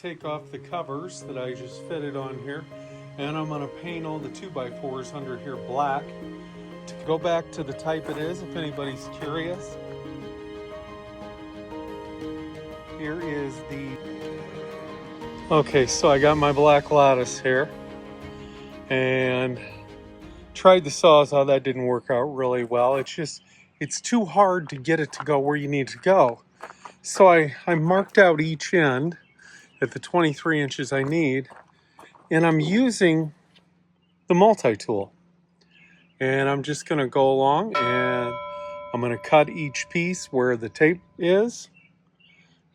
Take off the covers that I just fitted on here, and I'm going to paint all the 2x4s under here black to go back to the type it is if anybody's curious. Here is the okay, so I got my black lattice here and tried the Sawzall. That didn't work out really well. It's too hard to get it to go where you need to go. So I marked out each end at the 23 inches I need, and I'm using the multi-tool. And I'm just gonna go along and I'm gonna cut each piece where the tape is,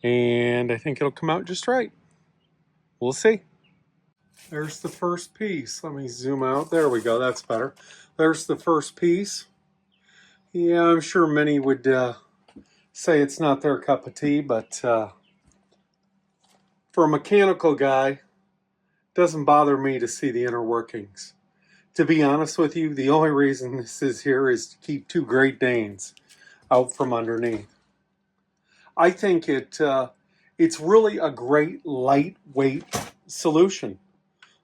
and I think it'll come out just right. We'll see. There's the first piece. Let me zoom out. There we go, that's better. There's the first piece. Yeah, I'm sure many would say it's not their cup of tea, but for a mechanical guy, it doesn't bother me to see the inner workings. To be honest with you, the only reason this is here is to keep two Great Danes out from underneath. I think it's really a great lightweight solution.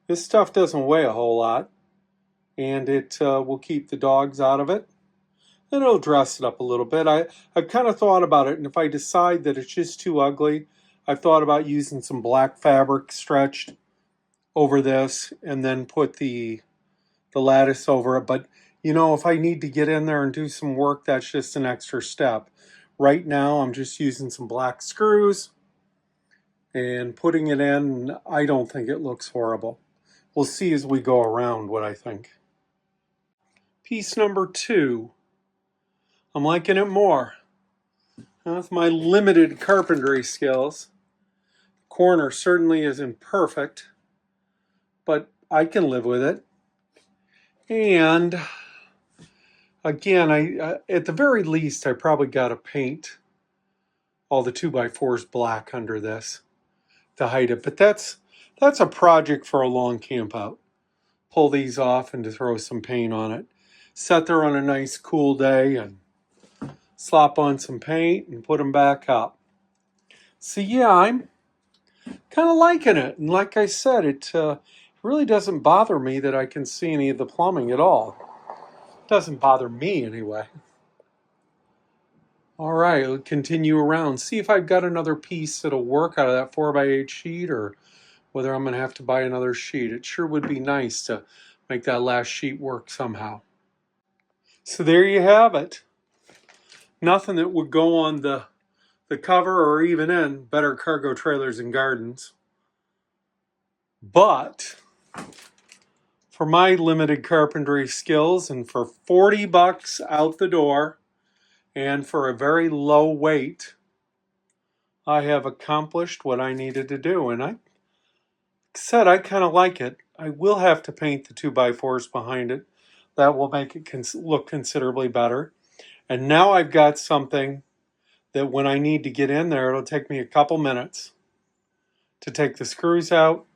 This stuff doesn't weigh a whole lot, and it will keep the dogs out of it. And it'll dress it up a little bit. I've kind of thought about it, and if I decide that it's just too ugly, I've thought about using some black fabric stretched over this and then put the lattice over it. But you know, if I need to get in there and do some work, that's just an extra step. Right now I'm just using some black screws and putting it in. I don't think it looks horrible. We'll see as we go around what I think. Piece number 2. I'm liking it more. Now, with my limited carpentry skills, the corner certainly isn't perfect, but I can live with it. And again, at the very least, I probably got to paint all the 2x4s black under this to hide it. But that's a project for a long camp out. Pull these off and to throw some paint on it. Set there on a nice cool day and slop on some paint and put them back up. So yeah, I'm kind of liking it. And like I said, it really doesn't bother me that I can see any of the plumbing at all. It doesn't bother me anyway. All right, we'll continue around. See if I've got another piece that'll work out of that 4x8 sheet, or whether I'm going to have to buy another sheet. It sure would be nice to make that last sheet work somehow. So there you have it. Nothing that would go on the cover or even in Better Cargo Trailers and Gardens. But for my limited carpentry skills and for 40 bucks out the door and for a very low weight, I have accomplished what I needed to do. And I said I kind of like it. I will have to paint the 2x4s behind it. That will make it look considerably better. And now I've got something that when I need to get in there, it'll take me a couple minutes to take the screws out,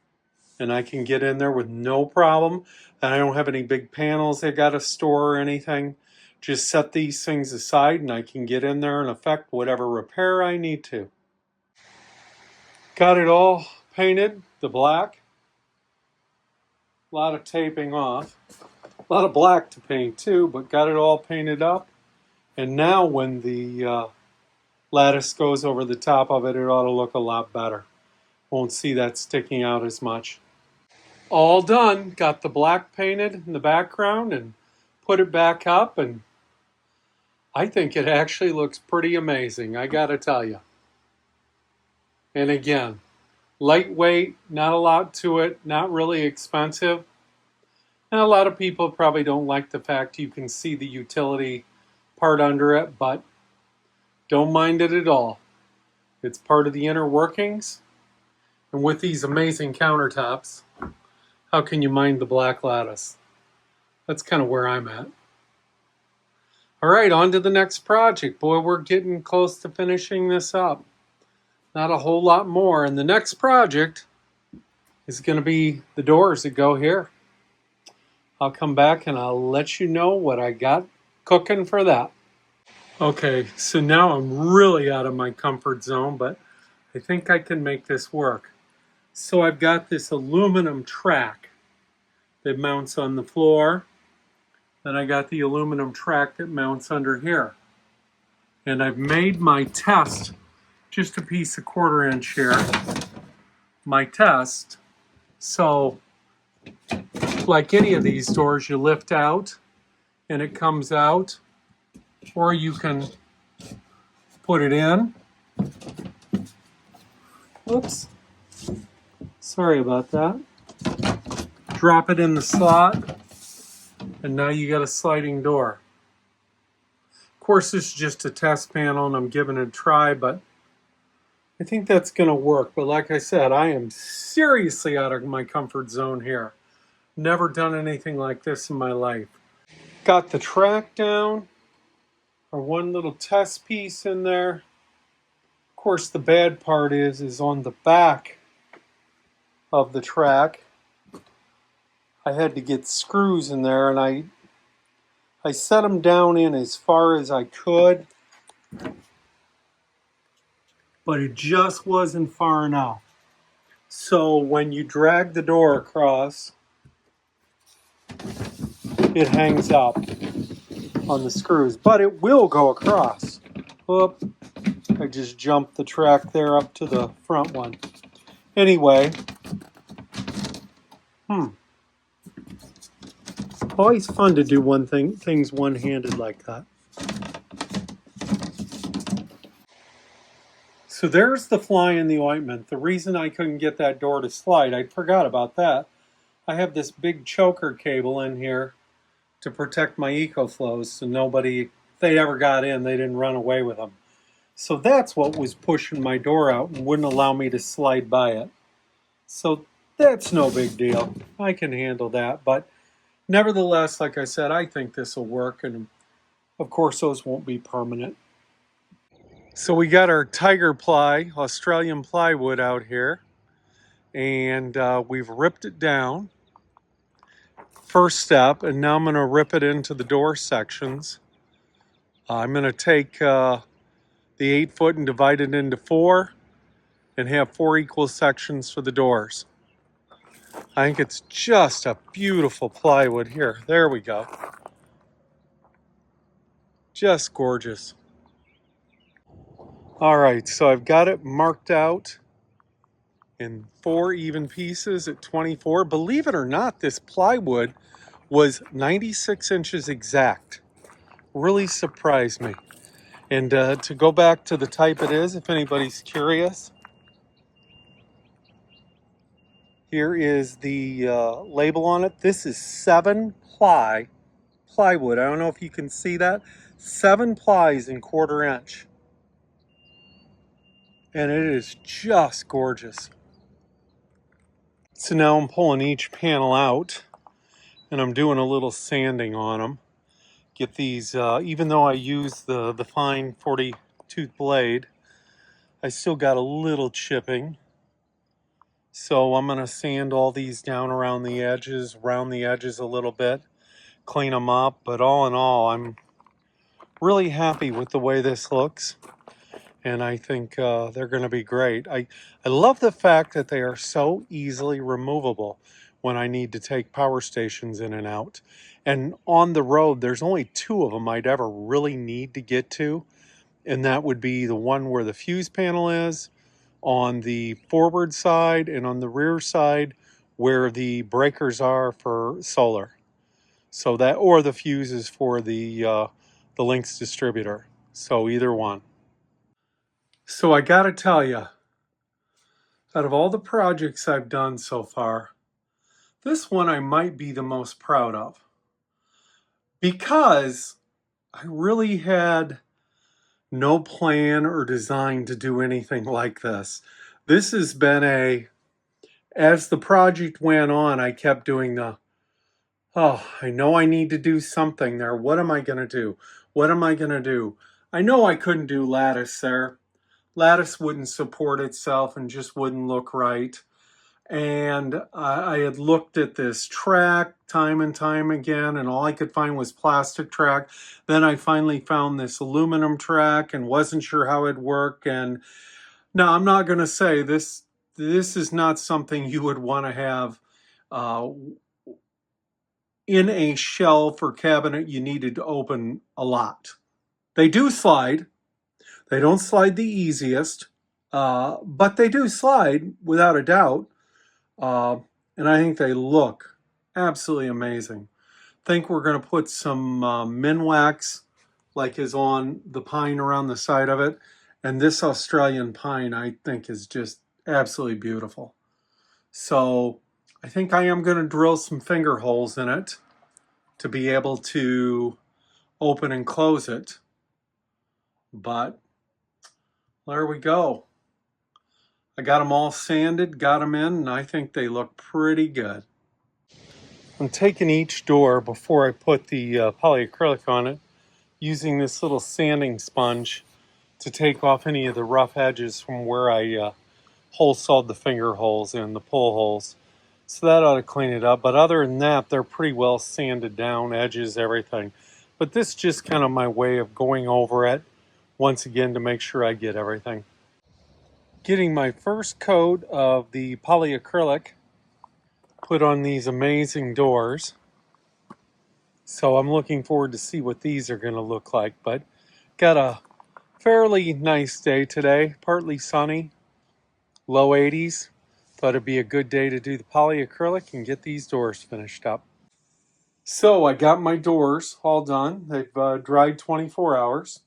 and I can get in there with no problem. And I don't have any big panels I got to store or anything. Just set these things aside and I can get in there and effect whatever repair I need to. Got it all painted, the black. A lot of taping off. A lot of black to paint too, but got it all painted up. And now when the lattice goes over the top of it, it ought to look a lot better. Won't see that sticking out as much. All done. Got the black painted in the background and put it back up, and I think it actually looks pretty amazing, I gotta tell you. And again, lightweight, not a lot to it, not really expensive. And a lot of people probably don't like the fact you can see the utility part under it, but don't mind it at all. It's part of the inner workings. And with these amazing countertops, how can you mind the black lattice? That's kind of where I'm at. All right, on to the next project. Boy, we're getting close to finishing this up. Not a whole lot more. And the next project is going to be the doors that go here. I'll come back and I'll let you know what I got cooking for that. Okay, so now I'm really out of my comfort zone, but I think I can make this work. So I've got this aluminum track that mounts on the floor. Then I got the aluminum track that mounts under here. And I've made my test, just a piece of 1/4 inch here, my test. So like any of these doors, you lift out and it comes out, or you can put it in. Oops, sorry about that. Drop it in the slot, and now you got a sliding door. Of course, this is just a test panel and I'm giving it a try, but I think that's going to work. But like I said, I am seriously out of my comfort zone here. Never done anything like this in my life. Got the track down, our one little test piece in there. Of course, the bad part is on the back of the track. I had to get screws in there, and I set them down in as far as I could, but it just wasn't far enough. So when you drag the door across, it hangs up on the screws, but it will go across. Whoop, I just jumped the track there up to the front one. Anyway, always fun to do things one-handed like that. So there's the fly in the ointment. The reason I couldn't get that door to slide, I forgot about that. I have this big choker cable in here to protect my EcoFlows so nobody, if they ever got in, they didn't run away with them. So that's what was pushing my door out and wouldn't allow me to slide by it. So that's no big deal. I can handle that. But nevertheless, like I said, I think this will work. And of course, those won't be permanent. So we got our Tiger Ply, Australian plywood out here. And we've ripped it down. First step. And now I'm going to rip it into the door sections. I'm going to take the 8-foot and divide it into 4 and have 4 equal sections for the doors. I think it's just a beautiful plywood here. There we go. Just gorgeous. All right, so I've got it marked out in 4 even pieces at 24. Believe it or not, this plywood was 96 inches exact. Really surprised me. And to go back to the type it is, if anybody's curious, here is the label on it. This is 7-ply plywood. I don't know if you can see that. 7 plies in 1/4 inch. And it is just gorgeous. So now I'm pulling each panel out and I'm doing a little sanding on them. Get these, even though I use the fine 40 tooth blade, I still got a little chipping. So I'm going to sand all these down around the edges, a little bit, clean them up. But all in all, I'm really happy with the way this looks. And I think they're going to be great. I love the fact that they are so easily removable when I need to take power stations in and out. And on the road, there's only 2 of them I'd ever really need to get to. And that would be the one where the fuse panel is, on the forward side, and on the rear side where the breakers are for solar. So that, or the fuses for the Lynx distributor. So either one. So I gotta tell you, out of all the projects I've done so far, this one I might be the most proud of. Because I really had no plan or design to do anything like this. This has been as the project went on, I kept doing I know I need to do something there. What am I going to do? What am I going to do? I know I couldn't do lattice there. Lattice wouldn't support itself and just wouldn't look right. And I had looked at this track time and time again, and all I could find was plastic track. Then I finally found this aluminum track and wasn't sure how it'd work. And now I'm not going to say this this is not something you would want to have in a shelf or cabinet you needed to open a lot. They do slide. They don't slide the easiest, but they do slide without a doubt. And I think they look absolutely amazing. I think we're going to put some Minwax, like is on the pine around the side of it. And this Australian pine, I think, is just absolutely beautiful. So I think I am going to drill some finger holes in it to be able to open and close it. But there we go. I got them all sanded, got them in, and I think they look pretty good. I'm taking each door before I put the polyacrylic on it, using this little sanding sponge to take off any of the rough edges from where I hole sawed the finger holes and the pull holes. So that ought to clean it up. But other than that, they're pretty well sanded down, edges, everything. But this is just kind of my way of going over it once again to make sure I get everything. Getting my first coat of the polyacrylic put on these amazing doors. So I'm looking forward to see what these are going to look like. But got a fairly nice day today, partly sunny, low 80s. Thought it'd be a good day to do the polyacrylic and get these doors finished up. So I got my doors all done. They've dried 24 hours.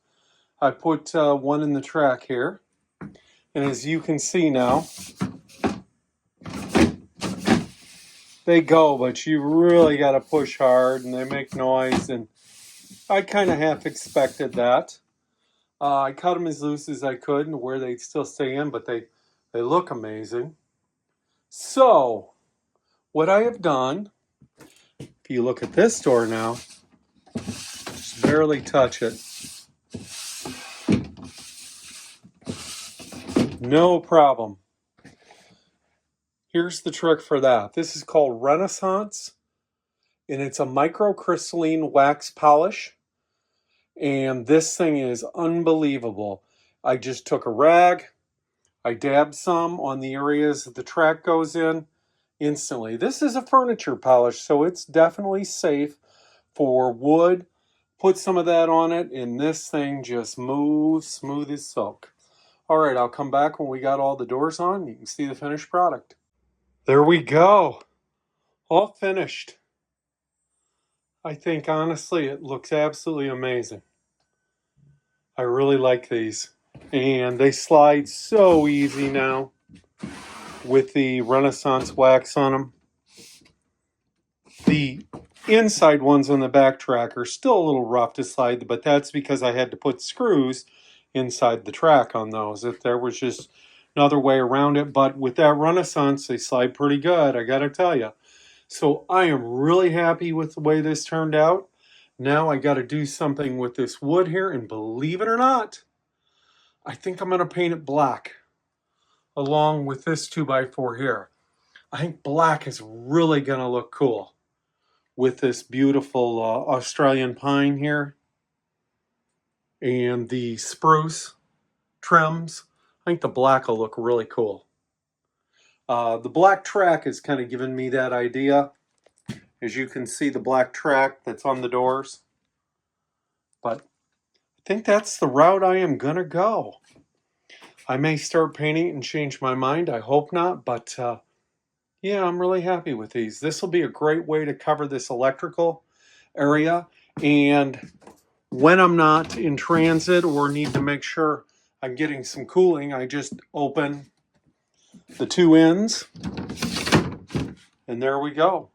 I put one in the track here. And as you can see now, they go, but you really got to push hard and they make noise. And I kind of half expected that. I cut them as loose as I could and where they'd still stay in, but they look amazing. So what I have done, if you look at this door now, just barely touch it. No problem. Here's the trick for that. This is called Renaissance, and it's a microcrystalline wax polish. And this thing is unbelievable. I just took a rag, I dabbed some on the areas that the track goes in instantly. This is a furniture polish, so it's definitely safe for wood. Put some of that on it, and this thing just moves smooth as silk. All right, I'll come back when we got all the doors on. You can see the finished product. There we go. All finished. I think, honestly, it looks absolutely amazing. I really like these. And they slide so easy now with the Renaissance wax on them. The inside ones on the back track are still a little rough to slide, but that's because I had to put screws inside the track on those. If there was just another way around it, but with that Renaissance, they slide pretty good, I gotta tell you. So I am really happy with the way this turned out. Now I gotta do something with this wood here, and believe it or not, I think I'm gonna paint it black along with this 2x4 here. I think black is really gonna look cool with this beautiful Australian pine here and the spruce trims. I think the black will look really cool. The black track is kind of giving me that idea. As you can see, the black track that's on the doors. But I think that's the route I am gonna go. I may start painting and change my mind. I hope not, but yeah, I'm really happy with these. This will be a great way to cover this electrical area. And when I'm not in transit or need to make sure I'm getting some cooling, I just open the two ends and there we go.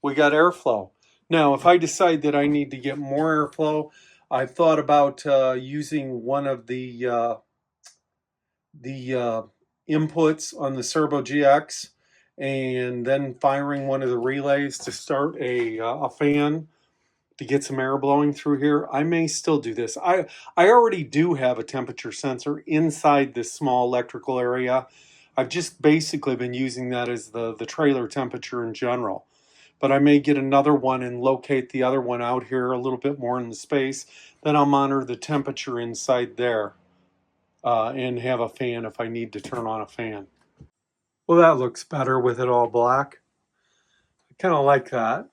We got airflow. Now, if I decide that I need to get more airflow, I've thought about using one of the inputs on the Servo GX and then firing one of the relays to start a fan to get some air blowing through here. I may still do this. I already do have a temperature sensor inside this small electrical area. I've just basically been using that as the trailer temperature in general. But I may get another one and locate the other one out here a little bit more in the space. Then I'll monitor the temperature inside there and have a fan if I need to turn on a fan. Well, that looks better with it all black. I kind of like that.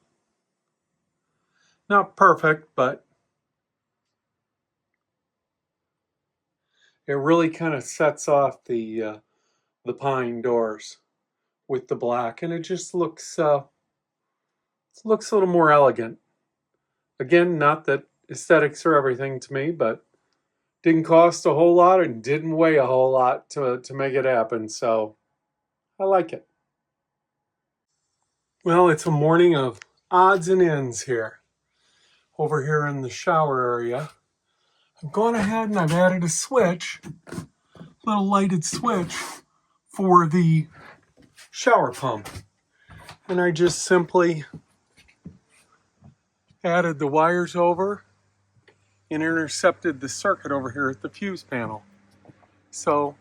Not perfect, but it really kind of sets off the pine doors with the black, and it just looks a little more elegant. Again, not that aesthetics are everything to me, but didn't cost a whole lot and didn't weigh a whole lot to make it happen, so I like it. Well, it's a morning of odds and ends here. Over here in the shower area, I've gone ahead and I've added a switch, little lighted switch for the shower pump. And I just simply added the wires over and intercepted the circuit over here at the fuse panel. So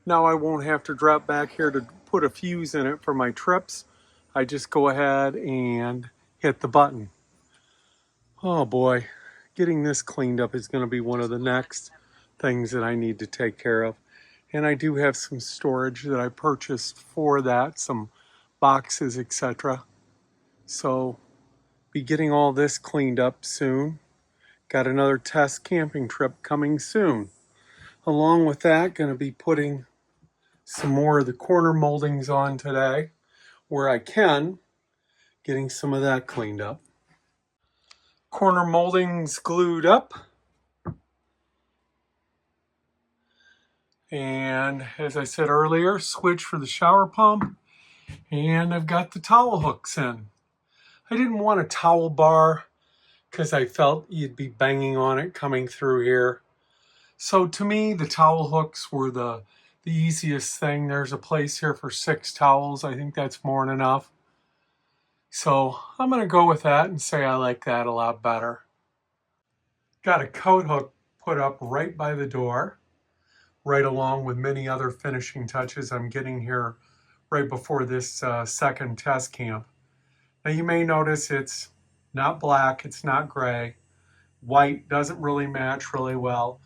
now I won't have to drop back here to put a fuse in it for my trips. I just go ahead and hit the button. Oh boy, getting this cleaned up is going to be one of the next things that I need to take care of. And I do have some storage that I purchased for that, some boxes, etc. So be getting all this cleaned up soon. Got another test camping trip coming soon. Along with that, going to be putting some more of the corner moldings on today where I can, getting some of that cleaned up. Corner moldings glued up. And as I said earlier, switch for the shower pump. And I've got the towel hooks in. I didn't want a towel bar because I felt you'd be banging on it coming through here. So to me, the towel hooks were the easiest thing. There's a place here for 6 towels. I think that's more than enough. So I'm going to go with that and say I like that a lot better. Got a coat hook put up right by the door, right along with many other finishing touches I'm getting here right before this second test camp. Now you may notice it's not black, it's not gray. White doesn't really match really well.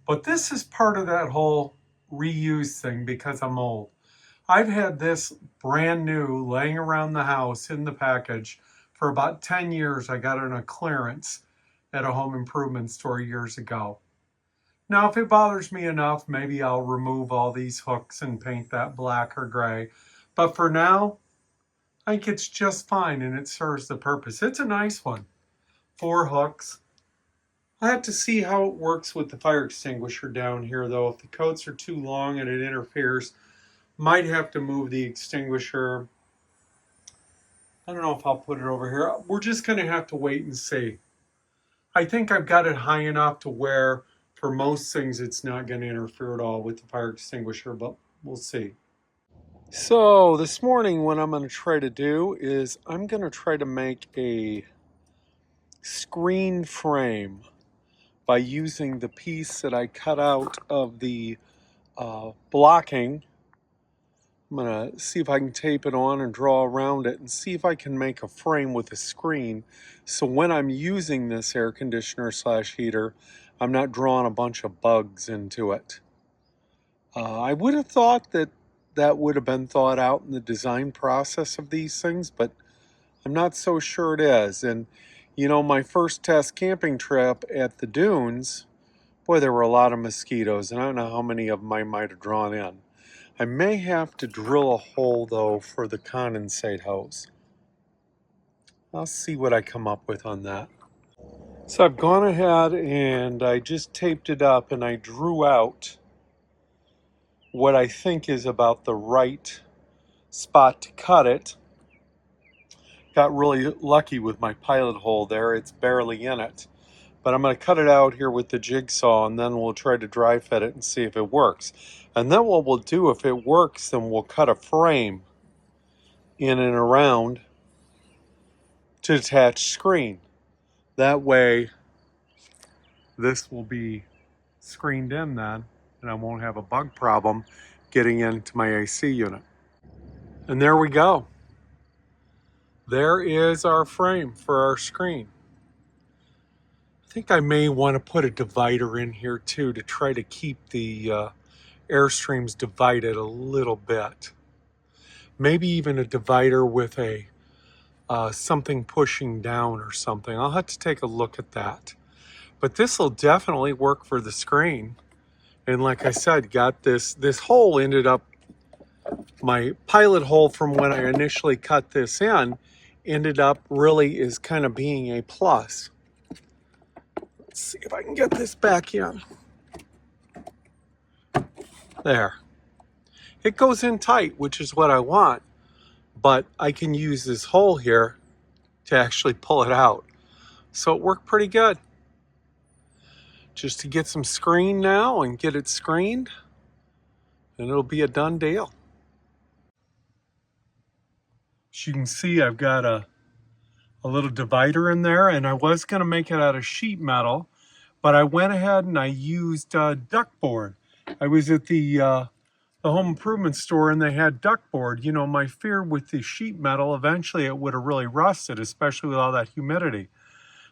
But this is part of that whole reuse thing because I'm old. I've had this brand new laying around the house in the package for about 10 years. I got it on a clearance at a home improvement store years ago. Now, if it bothers me enough, maybe I'll remove all these hooks and paint that black or gray. But for now, I think it's just fine and it serves the purpose. It's a nice one. 4 hooks. I have to see how it works with the fire extinguisher down here though. If the coats are too long and it interferes, might have to move the extinguisher. I don't know if I'll put it over here. We're just going to have to wait and see. I think I've got it high enough to where for most things it's not going to interfere at all with the fire extinguisher, but we'll see. So this morning what I'm going to try to do is I'm going to try to make a screen frame by using the piece that I cut out of the blocking. I'm going to see if I can tape it on and draw around it and see if I can make a frame with a screen. So when I'm using this air conditioner / heater, I'm not drawing a bunch of bugs into it. I would have thought that that would have been thought out in the design process of these things, but I'm not so sure it is. And you know, my first test camping trip at the dunes, boy, there were a lot of mosquitoes, and I don't know how many of them I might have drawn in. I may have to drill a hole, though, for the condensate hose. I'll see what I come up with on that. So I've gone ahead and I just taped it up and I drew out what I think is about the right spot to cut it. Got really lucky with my pilot hole there. It's barely in it. But I'm going to cut it out here with the jigsaw and then we'll try to dry fit it and see if it works. And then what we'll do, if it works, then we'll cut a frame in and around to attach screen. That way this will be screened in then and I won't have a bug problem getting into my AC unit. And there we go. There is our frame for our screen. I think I may want to put a divider in here too to try to keep the airstreams divided a little bit. maybe even a divider with a something pushing down or something. I'll have to take a look at that. But this will definitely work for the screen. And like I said, got this hole ended up, my pilot hole from when I initially cut this in, ended up really is kind of being a plus. Let's see if I can get this back in. There. It goes in tight, which is what I want, but I can use this hole here to actually pull it out. So it worked pretty good. Just to get some screen now and get it screened, and it'll be a done deal. As you can see, I've got a little divider in there, and I was going to make it out of sheet metal, but I went ahead and I used duck board. I was at the home improvement store and they had duck board. You know, my fear with the sheet metal, eventually it would have really rusted, especially with all that humidity.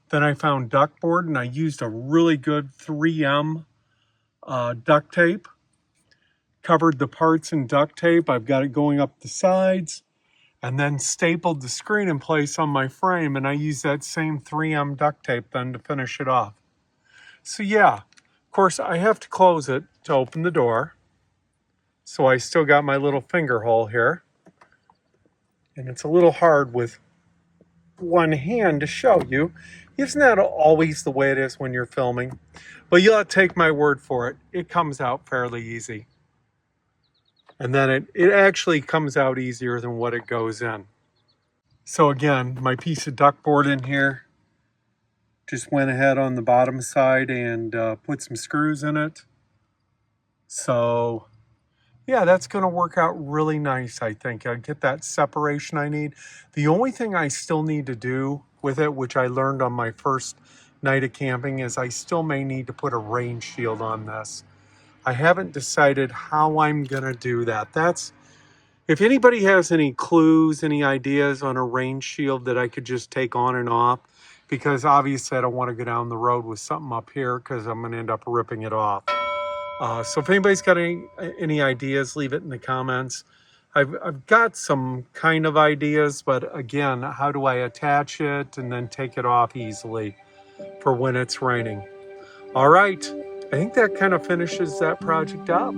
Then I found duck board and I used a really good 3M duct tape. Covered the parts in duct tape. I've got it going up the sides, and then stapled the screen in place on my frame, and I used that same 3M duct tape then to finish it off. So yeah, of course I have to close it to open the door. So I still got my little finger hole here. And it's a little hard with one hand to show you. Isn't that always the way it is when you're filming? But you'll have to take my word for it. It comes out fairly easy. And then it actually comes out easier than what it goes in. So again, my piece of duck board in here, just went ahead on the bottom side and put some screws in it. So yeah, that's going to work out really nice, I think. I'll get that separation I need. The only thing I still need to do with it, which I learned on my first night of camping, is I still may need to put a rain shield on this. I haven't decided how I'm going to do that. If anybody has any clues, any ideas on a rain shield that I could just take on and off, because obviously I don't want to go down the road with something up here because I'm going to end up ripping it off. So if anybody's got any ideas, leave it in the comments. I've got some kind of ideas, but again, how do I attach it and then take it off easily for when it's raining? All right, I think that kind of finishes that project up.